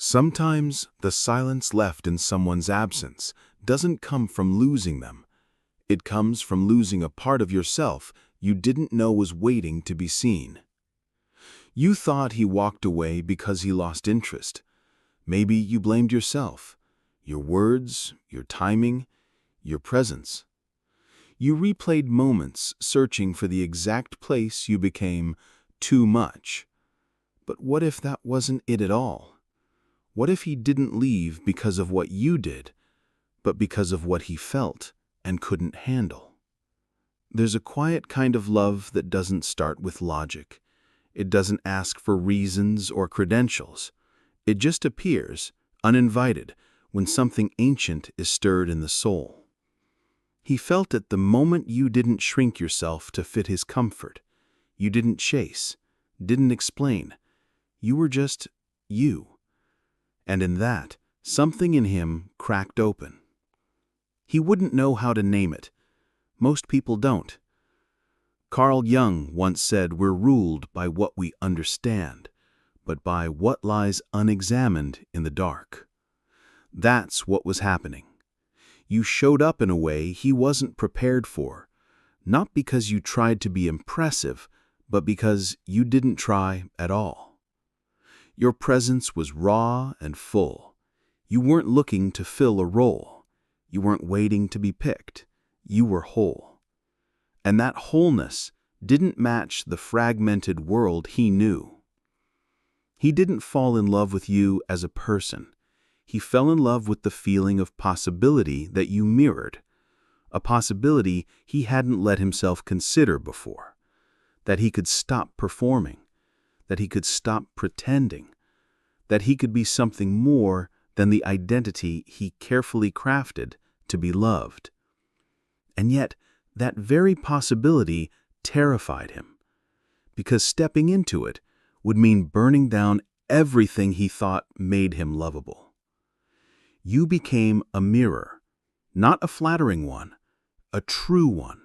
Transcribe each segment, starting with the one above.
Sometimes the silence left in someone's absence doesn't come from losing them. It comes from losing a part of yourself you didn't know was waiting to be seen. You thought he walked away because he lost interest. Maybe you blamed yourself, your words, your timing, your presence. You replayed moments searching for the exact place you became too much. But what if that wasn't it at all? What if he didn't leave because of what you did, but because of what he felt and couldn't handle? There's a quiet kind of love that doesn't start with logic. It doesn't ask for reasons or credentials. It just appears, uninvited, when something ancient is stirred in the soul. He felt it the moment you didn't shrink yourself to fit his comfort. You didn't chase, didn't explain. You were just you. And in that, something in him cracked open. He wouldn't know how to name it. Most people don't. Carl Jung once said we're ruled by what we understand, but by what lies unexamined in the dark. That's what was happening. You showed up in a way he wasn't prepared for, not because you tried to be impressive, but because you didn't try at all. Your presence was raw and full. You weren't looking to fill a role. You weren't waiting to be picked. You were whole. And that wholeness didn't match the fragmented world he knew. He didn't fall in love with you as a person. He fell in love with the feeling of possibility that you mirrored, a possibility he hadn't let himself consider before, that he could stop performing, that he could stop pretending, that he could be something more than the identity he carefully crafted to be loved. And yet, that very possibility terrified him, because stepping into it would mean burning down everything he thought made him lovable. You became a mirror, not a flattering one, a true one.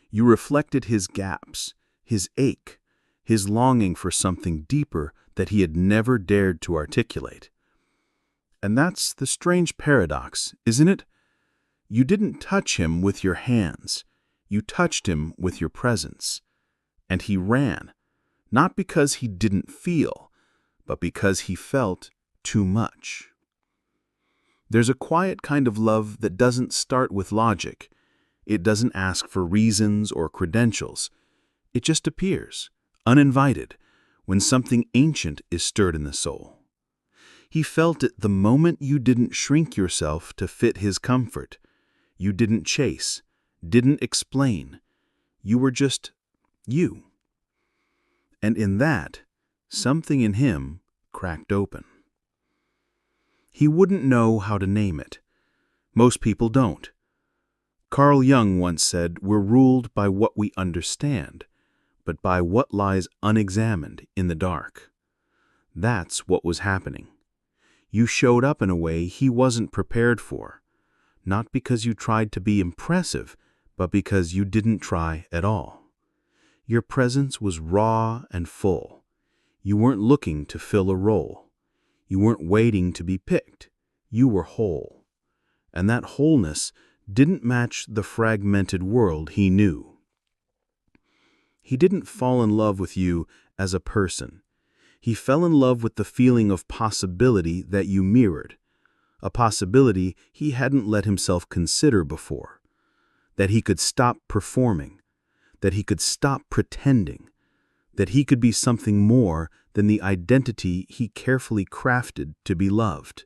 You reflected his gaps, his ache, his longing for something deeper that he had never dared to articulate. And that's the strange paradox, isn't it? You didn't touch him with your hands. You touched him with your presence. And he ran, not because he didn't feel, but because he felt too much. There's a quiet kind of love that doesn't start with logic. It doesn't ask for reasons or credentials. It just appears, uninvited, when something ancient is stirred in the soul. He felt it the moment you didn't shrink yourself to fit his comfort. You didn't chase, didn't explain. You were just you. And in that, something in him cracked open. He wouldn't know how to name it. Most people don't. Carl Jung once said we're ruled by what we understand, but by what lies unexamined in the dark. That's what was happening. You showed up in a way he wasn't prepared for, not because you tried to be impressive, but because you didn't try at all. Your presence was raw and full. You weren't looking to fill a role. You weren't waiting to be picked. You were whole. And that wholeness didn't match the fragmented world he knew. He didn't fall in love with you as a person. He fell in love with the feeling of possibility that you mirrored, a possibility he hadn't let himself consider before, that he could stop performing, that he could stop pretending, that he could be something more than the identity he carefully crafted to be loved.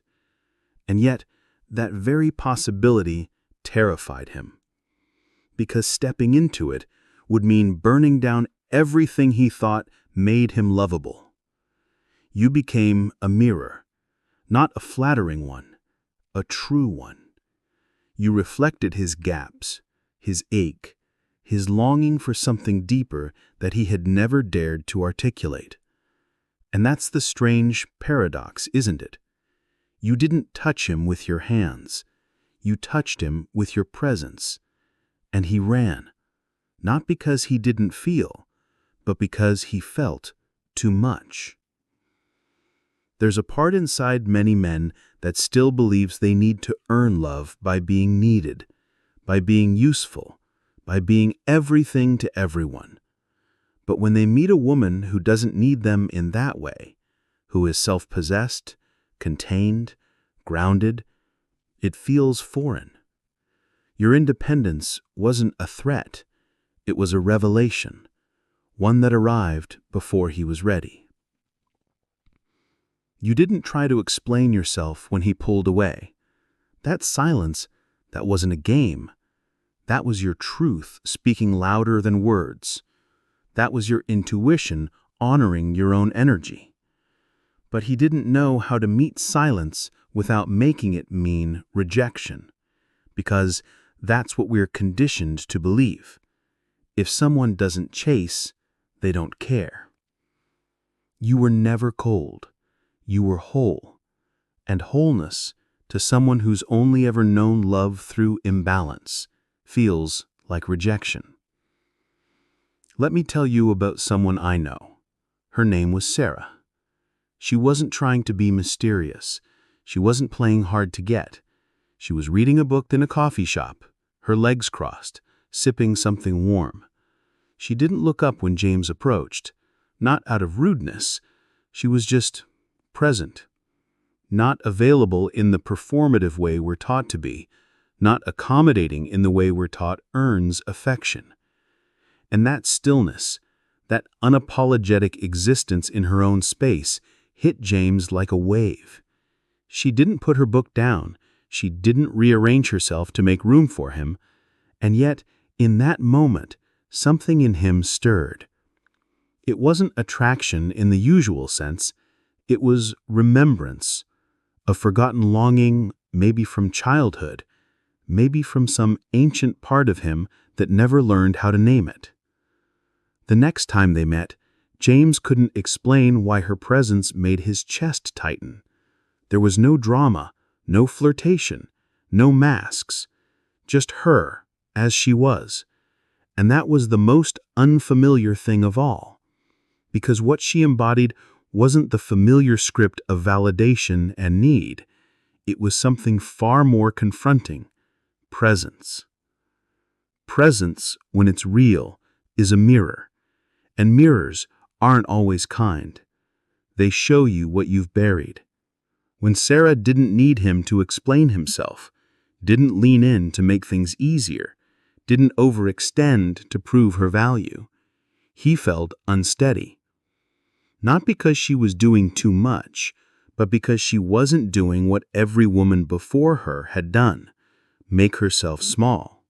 And yet, that very possibility terrified him, because stepping into it would mean burning down everything he thought made him lovable. You became a mirror, not a flattering one, a true one. You reflected his gaps, his ache, his longing for something deeper that he had never dared to articulate. And that's the strange paradox, isn't it? You didn't touch him with your hands. You touched him with your presence. And he ran, not because he didn't feel, but because he felt too much. There's a part inside many men that still believes they need to earn love by being needed, by being useful, by being everything to everyone. But when they meet a woman who doesn't need them in that way, who is self-possessed, contained, grounded, it feels foreign. Your independence wasn't a threat, it was a revelation, one that arrived before he was ready. You didn't try to explain yourself when he pulled away. That silence, that wasn't a game. That was your truth speaking louder than words. That was your intuition honoring your own energy. But he didn't know how to meet silence without making it mean rejection, because that's what we're conditioned to believe. If someone doesn't chase, they don't care. You were never cold. You were whole. And wholeness, to someone who's only ever known love through imbalance, feels like rejection. Let me tell you about someone I know. Her name was Sarah. She wasn't trying to be mysterious. She wasn't playing hard to get. She was reading a book in a coffee shop, her legs crossed, sipping something warm. She didn't look up when James approached, not out of rudeness. She was just present, not available in the performative way we're taught to be, not accommodating in the way we're taught earns affection. And that stillness, that unapologetic existence in her own space, hit James like a wave. She didn't put her book down. She didn't rearrange herself to make room for him. And yet, in that moment, something in him stirred. It wasn't attraction in the usual sense. It was remembrance, a forgotten longing, maybe from childhood, maybe from some ancient part of him that never learned how to name it. The next time they met, James couldn't explain why her presence made his chest tighten. There was no drama, no flirtation, no masks, just her, as she was. And that was the most unfamiliar thing of all, because what she embodied wasn't the familiar script of validation and need. It was something far more confronting: presence. Presence, when it's real, is a mirror, and mirrors aren't always kind. They show you what you've buried. When Sarah didn't need him to explain himself, didn't lean in to make things easier, didn't overextend to prove her value, he felt unsteady. Not because she was doing too much, but because she wasn't doing what every woman before her had done: make herself small.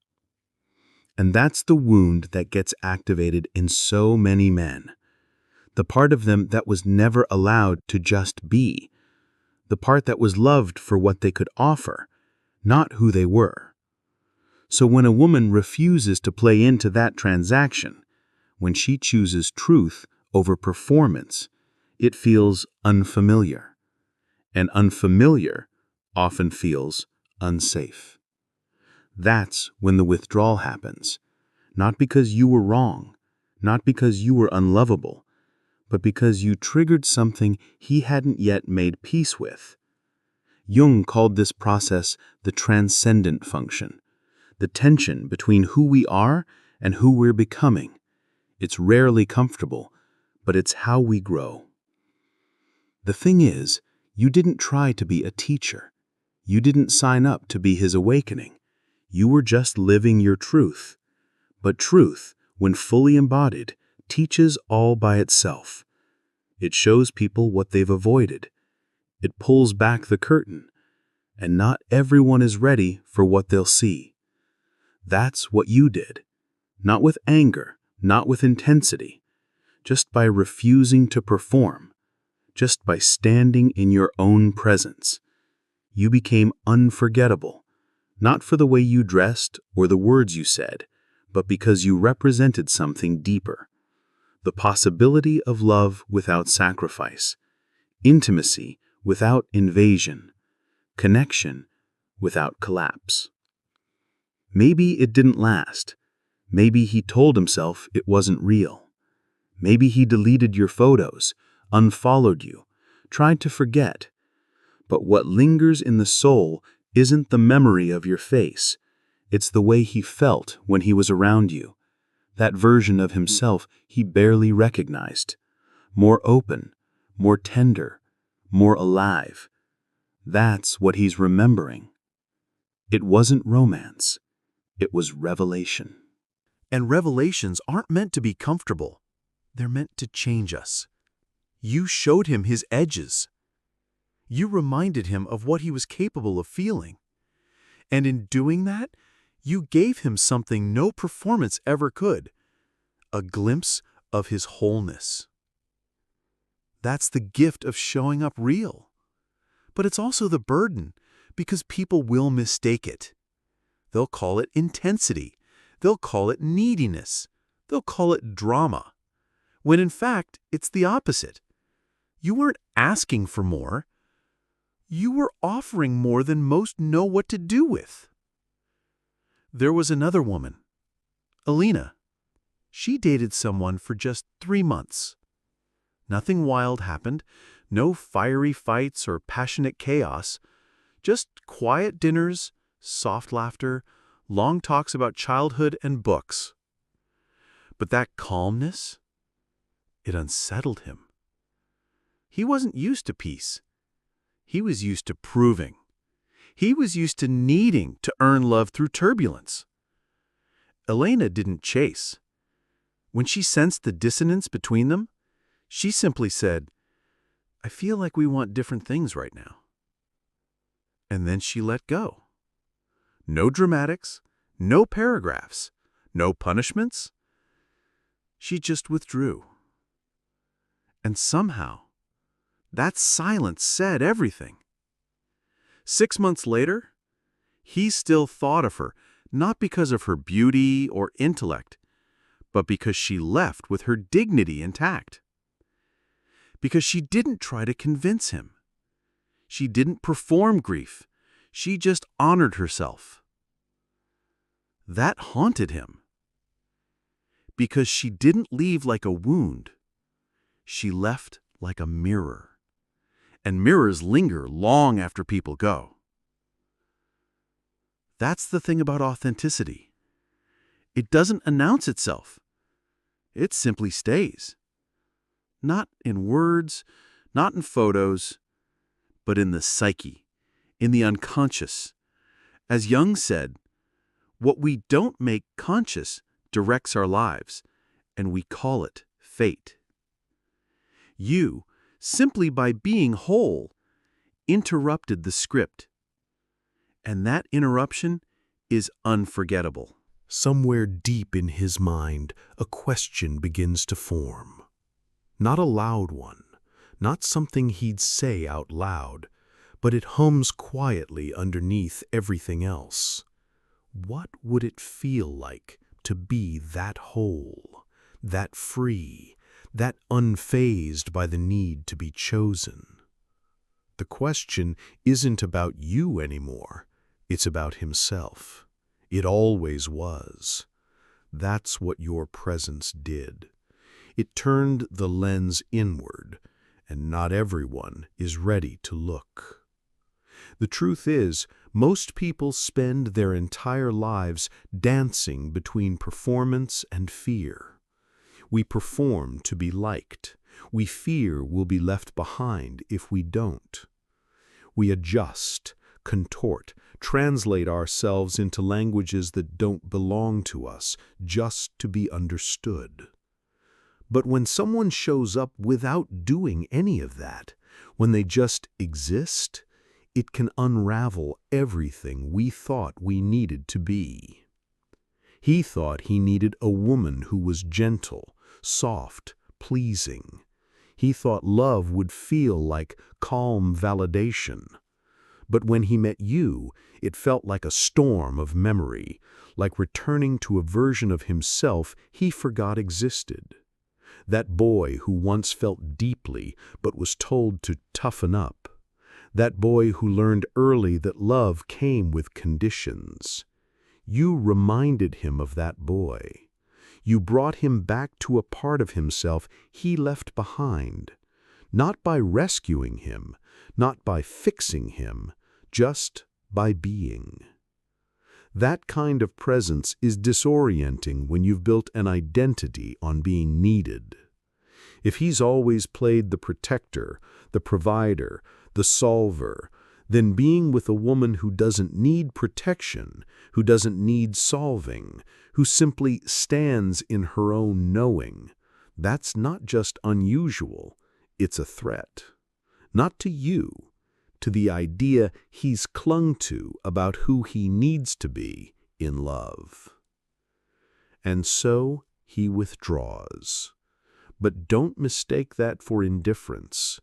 And that's the wound that gets activated in so many men. The part of them that was never allowed to just be. The part that was loved for what they could offer, not who they were. So when a woman refuses to play into that transaction, when she chooses truth over performance, it feels unfamiliar. And unfamiliar often feels unsafe. That's when the withdrawal happens, not because you were wrong, not because you were unlovable, but because you triggered something he hadn't yet made peace with. Jung called this process the transcendent function, the tension between who we are and who we're becoming. It's rarely comfortable, but it's how we grow. The thing is, you didn't try to be a teacher. You didn't sign up to be his awakening. You were just living your truth. But truth, when fully embodied, teaches all by itself. It shows people what they've avoided. It pulls back the curtain, and not everyone is ready for what they'll see. That's what you did. Not with anger, not with intensity, just by refusing to perform, just by standing in your own presence. You became unforgettable, not for the way you dressed or the words you said, but because you represented something deeper. The possibility of love without sacrifice, intimacy without invasion, connection without collapse. Maybe it didn't last. Maybe he told himself it wasn't real. Maybe he deleted your photos, unfollowed you, tried to forget. But what lingers in the soul isn't the memory of your face. It's the way he felt when he was around you. That version of himself he barely recognized. More open, more tender, more alive. That's what he's remembering. It wasn't romance. It was revelation. And revelations aren't meant to be comfortable. They're meant to change us. You showed him his edges. You reminded him of what he was capable of feeling. And in doing that, you gave him something no performance ever could, a glimpse of his wholeness. That's the gift of showing up real. But it's also the burden, because people will mistake it. They'll call it intensity. They'll call it neediness. They'll call it drama. When in fact, it's the opposite. You weren't asking for more. You were offering more than most know what to do with. There was another woman, Alina. She dated someone for just 3 months. Nothing wild happened, no fiery fights or passionate chaos, just quiet dinners, soft laughter, long talks about childhood and books. But that calmness, it unsettled him. He wasn't used to peace. He was used to proving. He was used to needing to earn love through turbulence. Elena didn't chase. When she sensed the dissonance between them, she simply said, "I feel like we want different things right now." And then she let go. No dramatics, no paragraphs, no punishments. She just withdrew. And somehow, that silence said everything. 6 months later, he still thought of her, not because of her beauty or intellect, but because she left with her dignity intact. Because she didn't try to convince him. She didn't perform grief. She just honored herself. That haunted him. Because she didn't leave like a wound. She left like a mirror. And mirrors linger long after people go. That's the thing about authenticity. It doesn't announce itself. It simply stays. Not in words, not in photos, but in the psyche, in the unconscious. As Jung said, what we don't make conscious directs our lives, and we call it fate. You, simply by being whole, interrupted the script. And that interruption is unforgettable. Somewhere deep in his mind, a question begins to form. Not a loud one, not something he'd say out loud, but it hums quietly underneath everything else. What would it feel like to be that whole, that free, that unfazed by the need to be chosen? The question isn't about you anymore. It's about himself. It always was. That's what your presence did. It turned the lens inward, and not everyone is ready to look. The truth is, most people spend their entire lives dancing between performance and fear. We perform to be liked. We fear we'll be left behind if we don't. We adjust, contort, translate ourselves into languages that don't belong to us, just to be understood. But when someone shows up without doing any of that, when they just exist, it can unravel everything we thought we needed to be. He thought he needed a woman who was gentle, soft, pleasing. He thought love would feel like calm validation. But when he met you, it felt like a storm of memory, like returning to a version of himself he forgot existed. That boy who once felt deeply but was told to toughen up. That boy who learned early that love came with conditions. You reminded him of that boy. You brought him back to a part of himself he left behind. not by rescuing him, not by fixing him, just by being. That kind of presence is disorienting when you've built an identity on being needed. If he's always played the protector, the provider, the solver, then being with a woman who doesn't need protection, who doesn't need solving, who simply stands in her own knowing, that's not just unusual, it's a threat. Not to you, to the idea he's clung to about who he needs to be in love. And so he withdraws. But don't mistake that for indifference.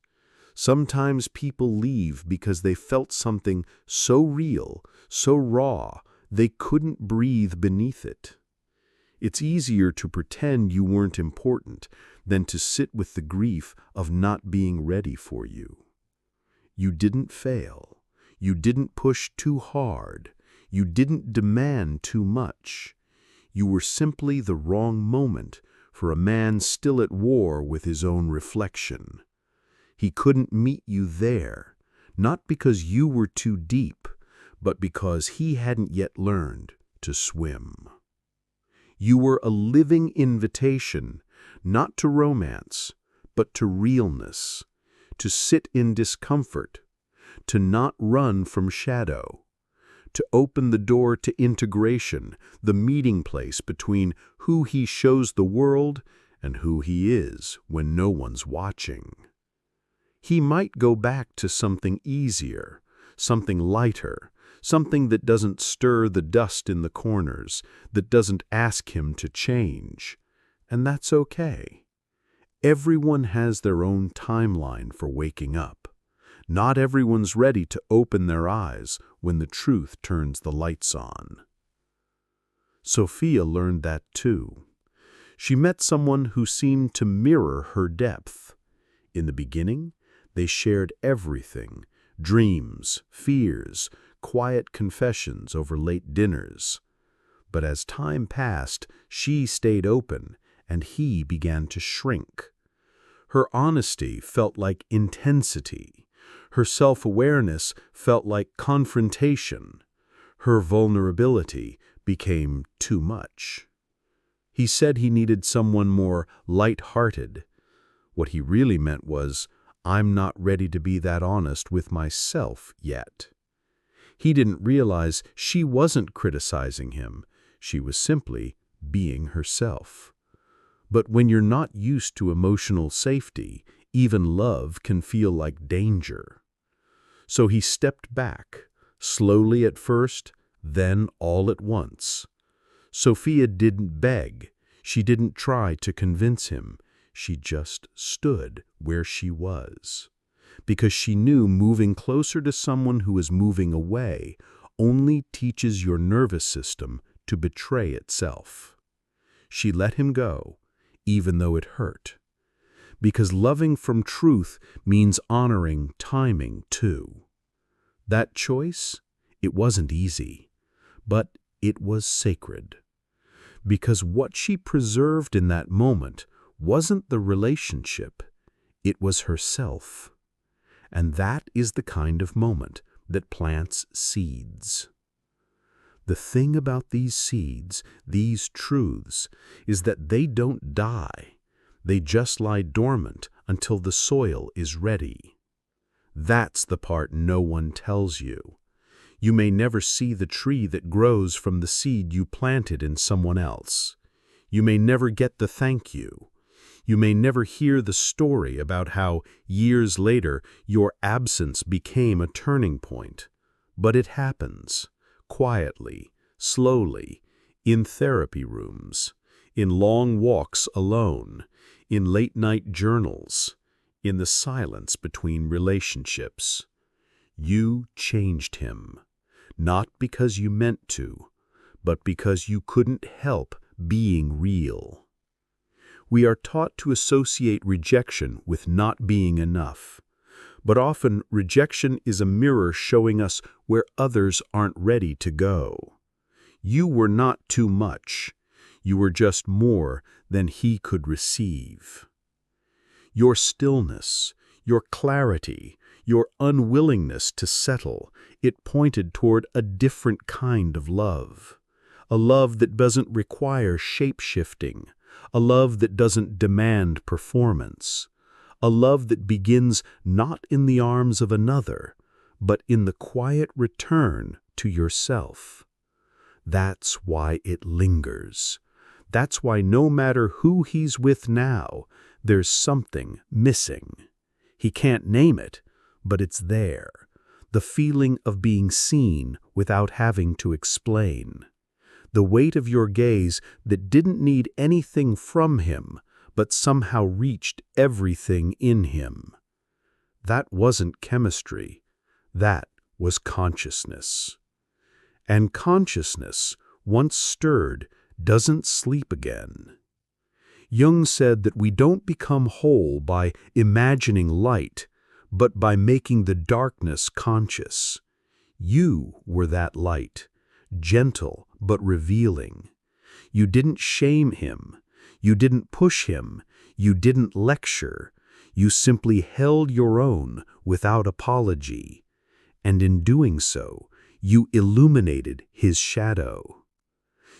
Sometimes people leave because they felt something so real, so raw, they couldn't breathe beneath it. It's easier to pretend you weren't important than to sit with the grief of not being ready for you. You didn't fail. You didn't push too hard. You didn't demand too much. You were simply the wrong moment for a man still at war with his own reflection. He couldn't meet you there, not because you were too deep, but because he hadn't yet learned to swim. You were a living invitation, not to romance, but to realness, to sit in discomfort, to not run from shadow, to open the door to integration, the meeting place between who he shows the world and who he is when no one's watching. He might go back to something easier, something lighter, something that doesn't stir the dust in the corners, that doesn't ask him to change. And that's okay. Everyone has their own timeline for waking up. Not everyone's ready to open their eyes when the truth turns the lights on. Sophia learned that too. She met someone who seemed to mirror her depth. In the beginning, they shared everything: dreams, fears, quiet confessions over late dinners. But as time passed, she stayed open, and he began to shrink. Her honesty felt like intensity. Her self-awareness felt like confrontation. Her vulnerability became too much. He said he needed someone more light-hearted. What he really meant was, I'm not ready to be that honest with myself yet. He didn't realize she wasn't criticizing him. She was simply being herself. But when you're not used to emotional safety, even love can feel like danger. So he stepped back, slowly at first, then all at once. Sophia didn't beg. She didn't try to convince him. She just stood where she was. Because she knew moving closer to someone who is moving away only teaches your nervous system to betray itself. She let him go, even though it hurt. Because loving from truth means honoring timing too. That choice, it wasn't easy, but it was sacred. Because what she preserved in that moment wasn't the relationship, it was herself. And that is the kind of moment that plants seeds. The thing about these seeds, these truths, is that they don't die. They just lie dormant until the soil is ready. That's the part no one tells you. You may never see the tree that grows from the seed you planted in someone else. You may never get the thank you. You may never hear the story about how, years later, your absence became a turning point. But it happens, quietly, slowly, in therapy rooms, in long walks alone, in late-night journals, in the silence between relationships. You changed him, not because you meant to, but because you couldn't help being real. We are taught to associate rejection with not being enough, but often rejection is a mirror showing us where others aren't ready to go. You were not too much. You were just more than he could receive. Your stillness, your clarity, your unwillingness to settle. It pointed toward a different kind of love. A love that doesn't require shape-shifting. A love that doesn't demand performance. A love that begins not in the arms of another, but in the quiet return to yourself. That's why it lingers. That's why no matter who he's with now, there's something missing. He can't name it, but it's there. The feeling of being seen without having to explain. The weight of your gaze that didn't need anything from him, but somehow reached everything in him. That wasn't chemistry. That was consciousness. And consciousness, once stirred, doesn't sleep again. Jung said that we don't become whole by imagining light, but by making the darkness conscious. You were that light, gentle but revealing. You didn't shame him. You didn't push him. You didn't lecture. You simply held your own without apology. And in doing so, you illuminated his shadow.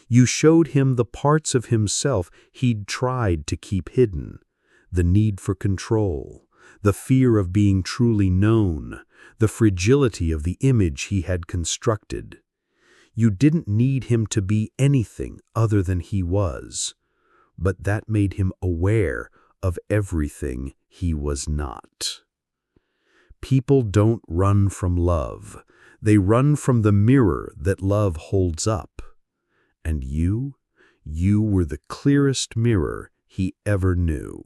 You showed him the parts of himself he'd tried to keep hidden, the need for control, the fear of being truly known, the fragility of the image he had constructed. You didn't need him to be anything other than he was, but that made him aware of everything he was not. People don't run from love. They run from the mirror that love holds up. And you were the clearest mirror he ever knew.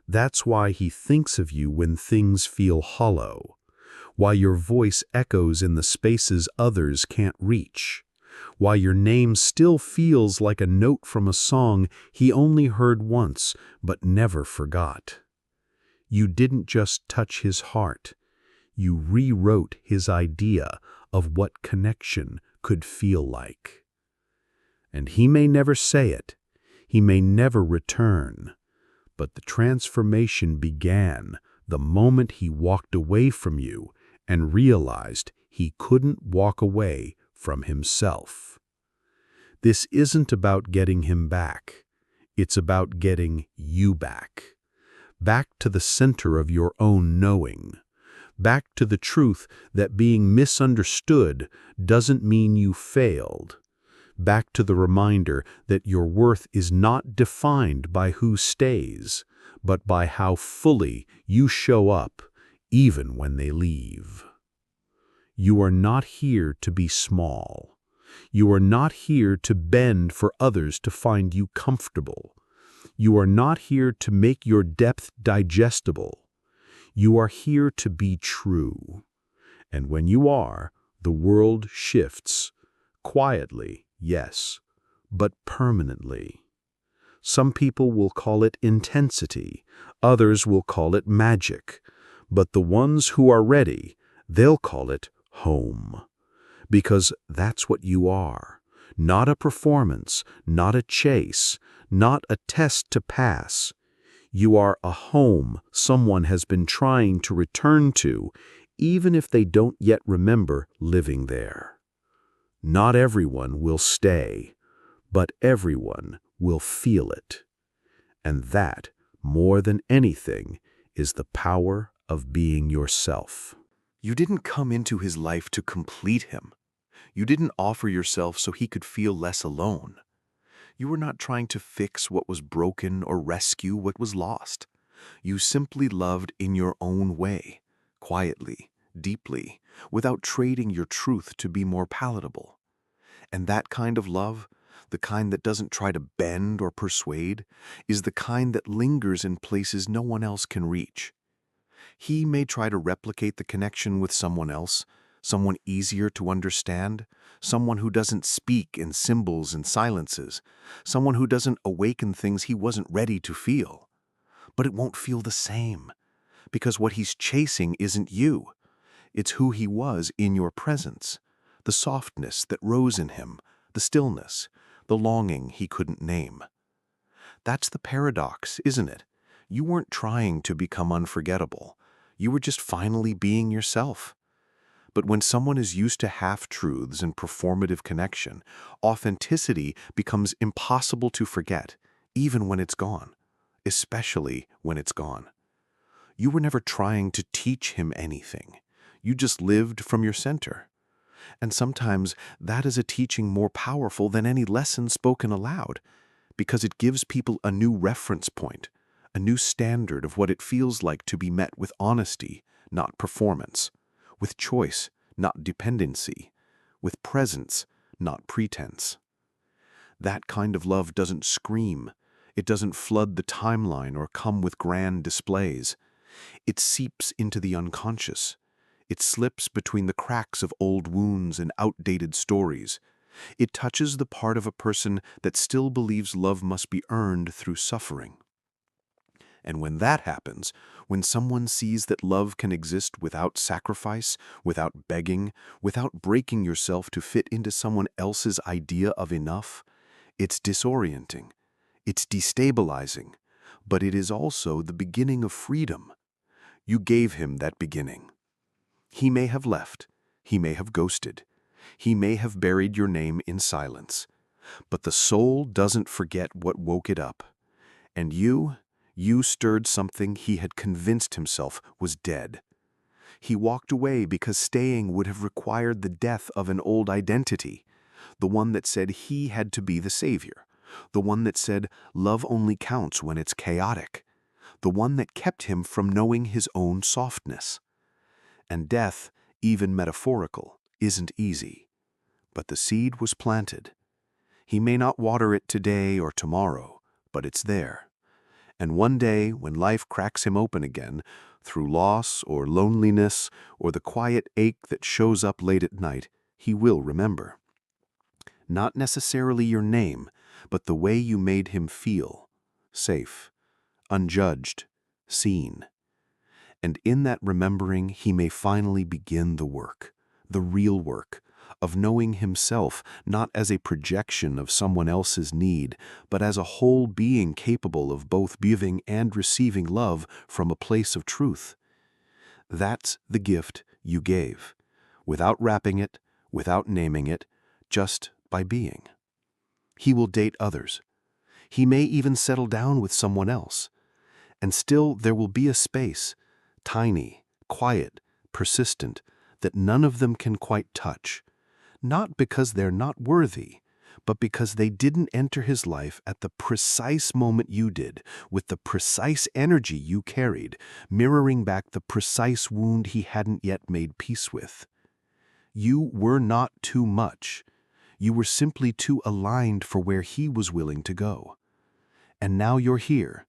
That's why he thinks of you when things feel hollow, why your voice echoes in the spaces others can't reach, why your name still feels like a note from a song he only heard once but never forgot. You didn't just touch his heart, you rewrote his idea of what connection could feel like. And he may never say it, he may never return, but the transformation began the moment he walked away from you and realized he couldn't walk away from himself. This isn't about getting him back, it's about getting you back. Back to the center of your own knowing. Back to the truth that being misunderstood doesn't mean you failed. Back to the reminder that your worth is not defined by who stays, but by how fully you show up, even when they leave. You are not here to be small. You are not here to bend for others to find you comfortable. You are not here to make your depth digestible. You are here to be true. And when you are, the world shifts, quietly, yes, but permanently. Some people will call it intensity, others will call it magic, but the ones who are ready, they'll call it home. Because that's what you are, not a performance, not a chase, not a test to pass. You are a home someone has been trying to return to, even if they don't yet remember living there. Not everyone will stay, but everyone will feel it. And that, more than anything, is the power of being yourself. You didn't come into his life to complete him. You didn't offer yourself so he could feel less alone. You were not trying to fix what was broken or rescue what was lost. You simply loved in your own way, quietly, deeply, without trading your truth to be more palatable. And that kind of love, the kind that doesn't try to bend or persuade, is the kind that lingers in places no one else can reach. He may try to replicate the connection with someone else, someone easier to understand, someone who doesn't speak in symbols and silences, someone who doesn't awaken things he wasn't ready to feel. But it won't feel the same, because what he's chasing isn't you. It's who he was in your presence, the softness that rose in him, the stillness, the longing he couldn't name. That's the paradox, isn't it? You weren't trying to become unforgettable. You were just finally being yourself. But when someone is used to half-truths and performative connection, authenticity becomes impossible to forget, even when it's gone, especially when it's gone. You were never trying to teach him anything. You just lived from your center. And sometimes that is a teaching more powerful than any lesson spoken aloud, because it gives people a new reference point, a new standard of what it feels like to be met with honesty, not performance, with choice, not dependency, with presence, not pretense. That kind of love doesn't scream. It doesn't flood the timeline or come with grand displays. It seeps into the unconscious. It slips between the cracks of old wounds and outdated stories. It touches the part of a person that still believes love must be earned through suffering. And when that happens, when someone sees that love can exist without sacrifice, without begging, without breaking yourself to fit into someone else's idea of enough, it's disorienting, it's destabilizing, but it is also the beginning of freedom. You gave him that beginning. He may have left, he may have ghosted, he may have buried your name in silence, but the soul doesn't forget what woke it up. And you stirred something he had convinced himself was dead. He walked away because staying would have required the death of an old identity, the one that said he had to be the savior, the one that said love only counts when it's chaotic, the one that kept him from knowing his own softness. And death, even metaphorical, isn't easy. But the seed was planted. He may not water it today or tomorrow, but it's there. And one day, when life cracks him open again, through loss or loneliness or the quiet ache that shows up late at night, he will remember. Not necessarily your name, but the way you made him feel, safe, unjudged, seen. And in that remembering, he may finally begin the work, the real work, of knowing himself not as a projection of someone else's need, but as a whole being capable of both giving and receiving love from a place of truth. That's the gift you gave, without wrapping it, without naming it, just by being. He will date others. He may even settle down with someone else. And still there will be a space, tiny, quiet, persistent, that none of them can quite touch. Not because they're not worthy, but because they didn't enter his life at the precise moment you did, with the precise energy you carried, mirroring back the precise wound he hadn't yet made peace with. You were not too much. You were simply too aligned for where he was willing to go. And now you're here,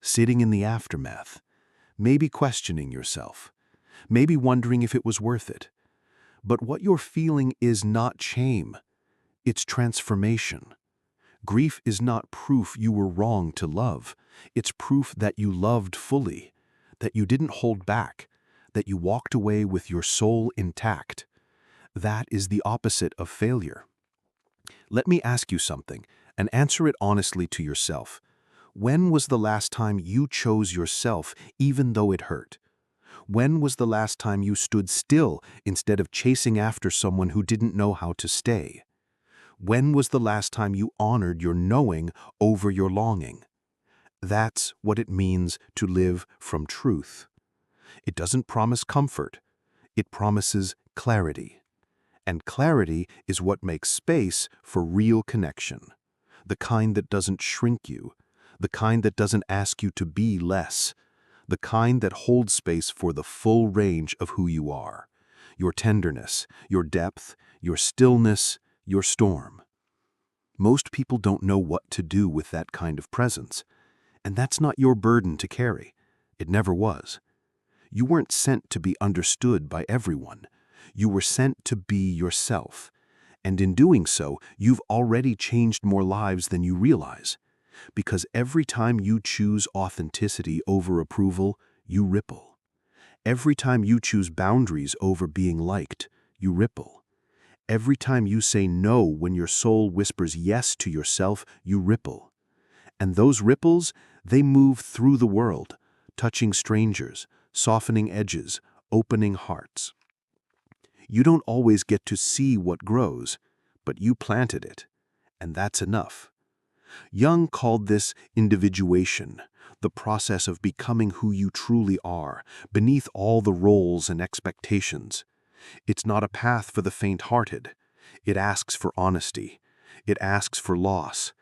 sitting in the aftermath, maybe questioning yourself, maybe wondering if it was worth it. But what you're feeling is not shame. It's transformation. Grief is not proof you were wrong to love. It's proof that you loved fully, that you didn't hold back, that you walked away with your soul intact. That is the opposite of failure. Let me ask you something, and answer it honestly to yourself. When was the last time you chose yourself, even though it hurt? When was the last time you stood still instead of chasing after someone who didn't know how to stay? When was the last time you honored your knowing over your longing? That's what it means to live from truth. It doesn't promise comfort. It promises clarity. And clarity is what makes space for real connection. The kind that doesn't shrink you. The kind that doesn't ask you to be less. The kind that holds space for the full range of who you are. Your tenderness, your depth, your stillness, your storm. Most people don't know what to do with that kind of presence. And that's not your burden to carry. It never was. You weren't sent to be understood by everyone. You were sent to be yourself. And in doing so, you've already changed more lives than you realize. Because every time you choose authenticity over approval, you ripple. Every time you choose boundaries over being liked, you ripple. Every time you say no when your soul whispers yes to yourself, you ripple. And those ripples, They move through the world, touching strangers, softening edges, opening hearts. You don't always get to see what grows, but you planted it, and that's enough. Jung called this individuation, the process of becoming who you truly are, beneath all the roles and expectations. It's not a path for the faint-hearted. It asks for honesty. It asks for loss.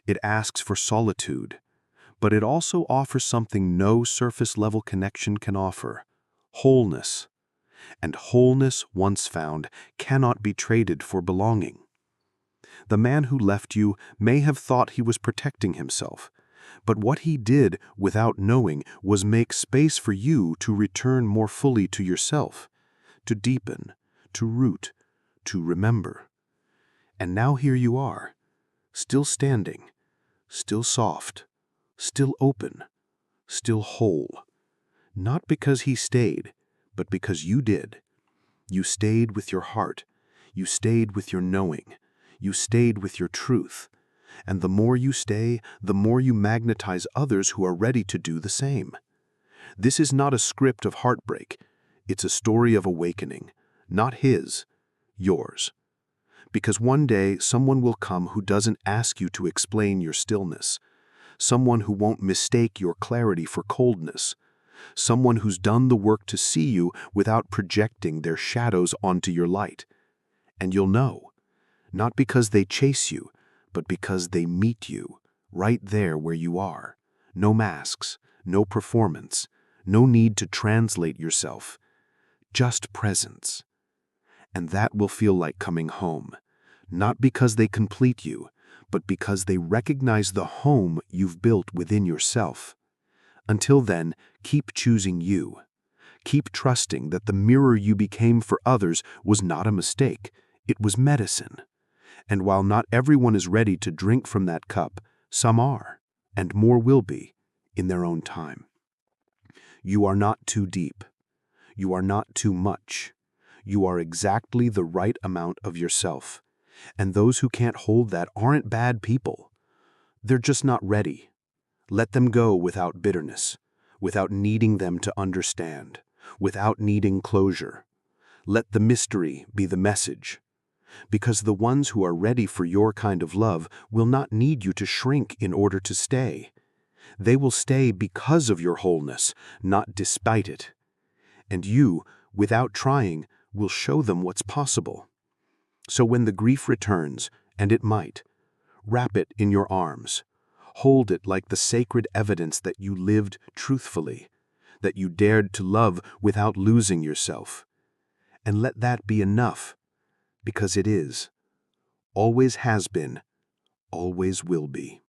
It asks for solitude. But it also offers something no surface-level connection can offer: wholeness. And wholeness, once found, cannot be traded for belonging. The man who left you may have thought he was protecting himself, but what he did, without knowing, was make space for you to return more fully to yourself, to deepen, to root, to remember. And now here you are, still standing, still soft, still open, still whole. Not because he stayed, but because you did. You stayed with your heart. You stayed with your knowing. You stayed with your truth. And the more you stay, the more you magnetize others who are ready to do the same. This is not a script of heartbreak. It's a story of awakening. Not his, yours. Because one day someone will come who doesn't ask you to explain your stillness. Someone who won't mistake your clarity for coldness. Someone who's done the work to see you without projecting their shadows onto your light. And you'll know. Not because they chase you, but because they meet you, right there where you are. No masks, no performance, no need to translate yourself. Just presence. And that will feel like coming home. Not because they complete you, but because they recognize the home you've built within yourself. Until then, keep choosing you. Keep trusting that the mirror you became for others was not a mistake. It was medicine. And while not everyone is ready to drink from that cup, some are, and more will be, in their own time. You are not too deep. You are not too much. You are exactly the right amount of yourself. And those who can't hold that aren't bad people. They're just not ready. Let them go without bitterness, without needing them to understand, without needing closure. Let the mystery be the message. Because the ones who are ready for your kind of love will not need you to shrink in order to stay. They will stay because of your wholeness, not despite it. And you, without trying, will show them what's possible. So when the grief returns, and it might, wrap it in your arms. Hold it like the sacred evidence that you lived truthfully, that you dared to love without losing yourself. And let that be enough. Because it is, always has been, always will be.